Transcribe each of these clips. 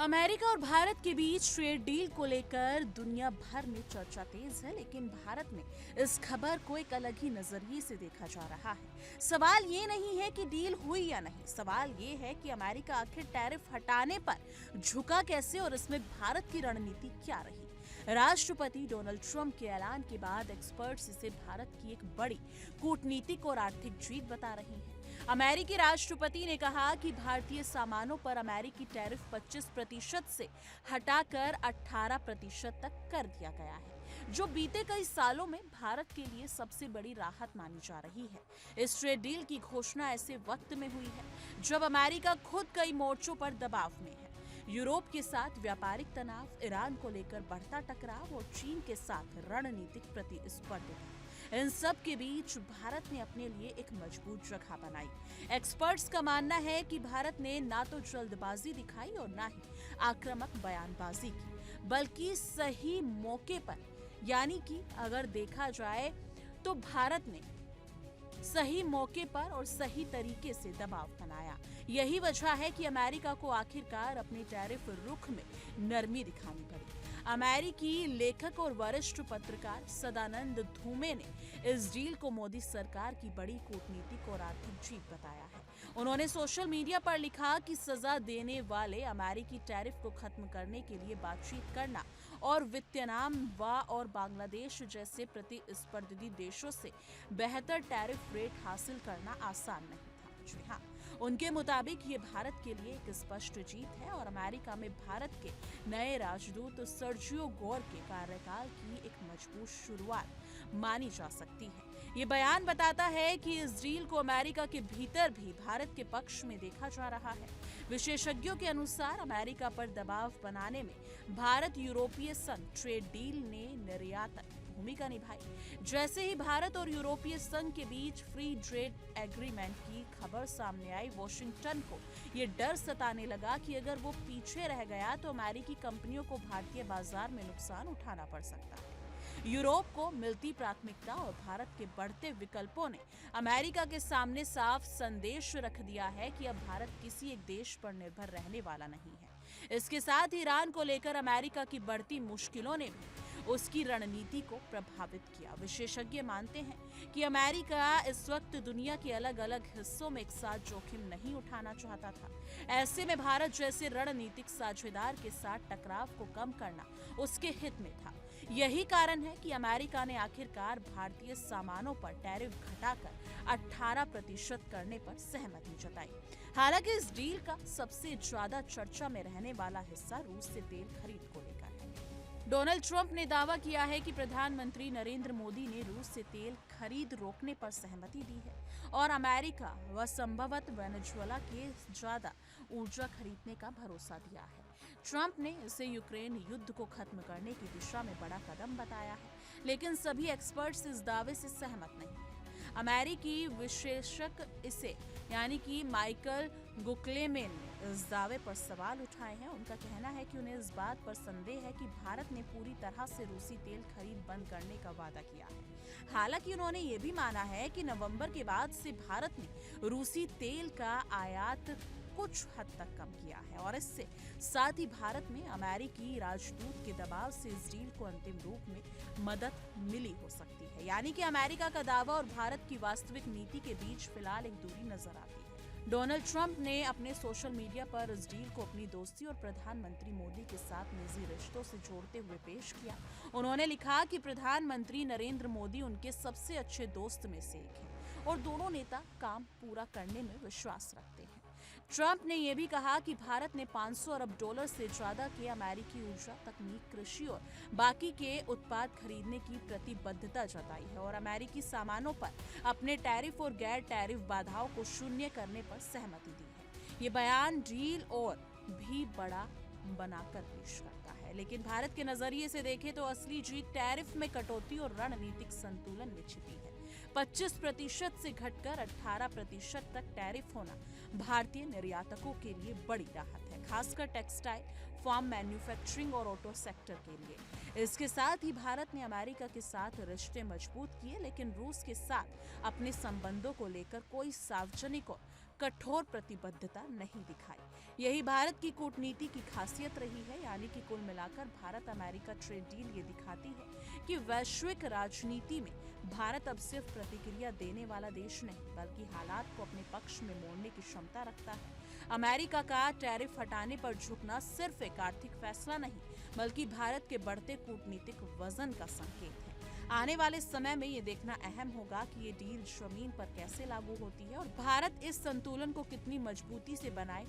America और भारत के बीच trade deal को लेकर दुनिया भर में चर्चा तेज है, लेकिन भारत में इस खबर को एक अलग ही नजरिए से देखा जा रहा है। सवाल ये नहीं है कि डील हुई या नहीं, सवाल ये है कि अमेरिका आखिर टैरिफ हटाने पर झुका कैसे और इसमें भारत की रणनीति क्या रही। राष्ट्रपति डोनाल्ड ट्रंप के ऐलान के बाद एक्सपर्ट्स इसे भारत की एक बड़ी कूटनीतिक और आर्थिक जीत बता रहे हैं। अमेरिकी राष्ट्रपति ने कहा कि भारतीय सामानों पर अमेरिकी टैरिफ 25% से हटाकर 18% तक कर दिया गया है, जो बीते कई सालों में भारत के लिए सबसे बड़ी राहत मानी जा रही है। इस ट्रेड डील की घोषणा ऐसे वक्त में हुई है जब अमेरिका खुद कई मोर्चों पर दबाव में है। यूरोप के साथ व्यापारिक तनाव, ईरान को लेकर बढ़ता टकराव और चीन के साथ रणनीतिक प्रतिस्पर्धा, इन सब के बीच भारत ने अपने लिए एक मजबूत जगह बनाई। एक्सपर्ट्स का मानना है कि भारत ने ना तो जल्दबाजी दिखाई और ना ही आक्रामक बयानबाजी की, बल्कि सही मौके पर, यानी कि अगर देखा जाए तो भारत ने सही मौके पर और सही तरीके से दबाव बनाया। यही वजह है कि अमेरिका को आखिरकार अपने टैरिफ रुख में नरमी दिखानी पड़ी। अमेरिकी लेखक और वरिष्ठ पत्रकार सदानंद धूमे ने इस डील को मोदी सरकार की बड़ी कूटनीतिक और आर्थिक जीत बताया है। उन्होंने सोशल मीडिया पर लिखा कि सजा देने वाले अमेरिकी टैरिफ को खत्म करने के लिए बातचीत करना और वियतनाम और बांग्लादेश जैसे प्रतिस्पर्धी देशों से बेहतर टैरिफ रेट हासिल करना आसान नहीं था। जी हाँ, उनके मुताबिक ये भारत के लिए एक स्पष्ट जीत है और अमेरिका में भारत के नए राजदूत सर्जियो गोर के कार्यकाल की एक मजबूत शुरुआत मानी जा सकती है। ये बयान बताता है कि इस डील को अमेरिका के भीतर भी भारत के पक्ष में देखा जा रहा है। विशेषज्ञों के अनुसार अमेरिका पर दबाव बनाने में भारत यूरोपीय संघ ट्रेड डील ने निर्यातक भूमिका निभाई। जैसे ही भारत और यूरोपीय संघ के बीच फ्री ट्रेड एग्रीमेंट की खबर सामने आई, वॉशिंगटन को ये डर सताने लगा कि अगर वो पीछे रह गया तो अमेरिकी कंपनियों को भारतीय बाजार में नुकसान उठाना पड़ सकता है। यूरोप को मिलती प्राथमिकता और भारत के बढ़ते विकल्पों ने अमेरिका के सामने साफ संदेश रख दिया है कि अब भारत किसी एक देश पर निर्भर रहने वाला नहीं है। इसके साथ ईरान को लेकर अमेरिका की बढ़ती मुश्किलों ने भी उसकी रणनीति को प्रभावित किया। विशेषज्ञ मानते हैं कि अमेरिका इस वक्त दुनिया के अलग अलग हिस्सों में एक साथ जोखिम नहीं उठाना चाहता था। ऐसे में भारत जैसे रणनीतिक साझेदार के साथ टकराव को कम करना उसके हित में था। यही कारण है कि अमेरिका ने आखिरकार भारतीय सामानों पर टैरिफ घटाकर 18% करने पर सहमति जताई। हालांकि इस डील का सबसे ज्यादा चर्चा में रहने वाला हिस्सा रूस से तेल खरीद को लेकर है। डोनाल्ड ट्रंप ने दावा किया है कि प्रधानमंत्री नरेंद्र मोदी ने रूस से तेल खरीद रोकने पर सहमति दी है और अमेरिका व संभवतः वेनेजुएला के ज्यादा ऊर्जा खरीदने का भरोसा दिया है। ट्रंप ने इसे यूक्रेन युद्ध को खत्म करने की दिशा में बड़ा कदम बताया है, लेकिन सभी एक्सपर्ट्स इस दावे से सहमत नहीं हैं। अमेरिकी विशेषज्ञ इसे यानी कि माइकल गुक्लेमेन ने इस दावे पर सवाल उठाए हैं। उनका कहना है कि उन्हें इस बात पर संदेह है कि भारत ने पूरी तरह से रूसी तेल खरीद बंद करने का वादा किया है। हालांकि उन्होंने ये भी माना है कि नवंबर के बाद से भारत ने रूसी तेल का आयात कुछ हद तक कम किया है और इससे साथ ही भारत में अमेरिकी राजदूत के दबाव से इस डील को अंतिम रूप में मदद मिली हो सकती है। यानी कि अमेरिका का दावा और भारत की वास्तविक नीति के बीच फिलहाल एक दूरी नजर आती है। डोनाल्ड ट्रंप ने अपने सोशल मीडिया पर इस डील को अपनी दोस्ती और प्रधानमंत्री मोदी के साथ निजी रिश्तों से जोड़ते हुए पेश किया। उन्होंने लिखा कि प्रधानमंत्री नरेंद्र मोदी उनके सबसे अच्छे दोस्त में से एक हैं और दोनों नेता काम पूरा करने में विश्वास रखते हैं। ट्रंप ने यह भी कहा कि भारत ने $500 अरब से ज्यादा के अमेरिकी ऊर्जा, तकनीक, कृषि और बाकी के उत्पाद खरीदने की प्रतिबद्धता जताई है और अमेरिकी सामानों पर अपने टैरिफ और गैर टैरिफ बाधाओं को शून्य करने पर सहमति दी है। ये बयान डील और भी बड़ा बनाकर पेश करता है, लेकिन भारत के नजरिए से देखें तो असली जीत टैरिफ में कटौती और रणनीतिक संतुलन में छिपी है। 25% से घटकर 18% तक टैरिफ होना भारतीय निर्यातकों के लिए बड़ी राहत है, खासकर टेक्सटाइल, फार्म मैन्युफैक्चरिंग और ऑटो सेक्टर के लिए। इसके साथ ही भारत ने अमेरिका के साथ रिश्ते मजबूत किए, लेकिन रूस के साथ अपने संबंधों को लेकर कोई सार्वजनिक और कठोर प्रतिबद्धता नहीं दिखाई। यही भारत की कूटनीति की खासियत रही है, यानी कि कुल मिलाकर भारत अमेरिका ट्रेड डील ये दिखाती है कि वैश्विक राजनीति में भारत अब सिर्फ प्रतिक्रिया देने वाला देश नहीं, बल्कि हालात को अपने पक्ष में मोड़ने की क्षमता रखता है। अमेरिका का टैरिफ हटाने पर झुकना सिर्फ एक आर्थिक फैसला नहीं, बल्कि भारत के बढ़ते कूटनीतिक वजन का संकेत है। आने वाले समय में ये देखना अहम होगा कि ये डील जमीन पर कैसे लागू होती है और भारत इस संतुलन को कितनी मजबूती से बनाए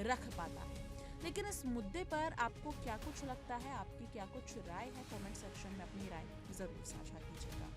रख पाता है। लेकिन इस मुद्दे पर आपको क्या कुछ लगता है, आपकी क्या कुछ राय है? कमेंट सेक्शन में अपनी राय जरूर साझा कीजिएगा।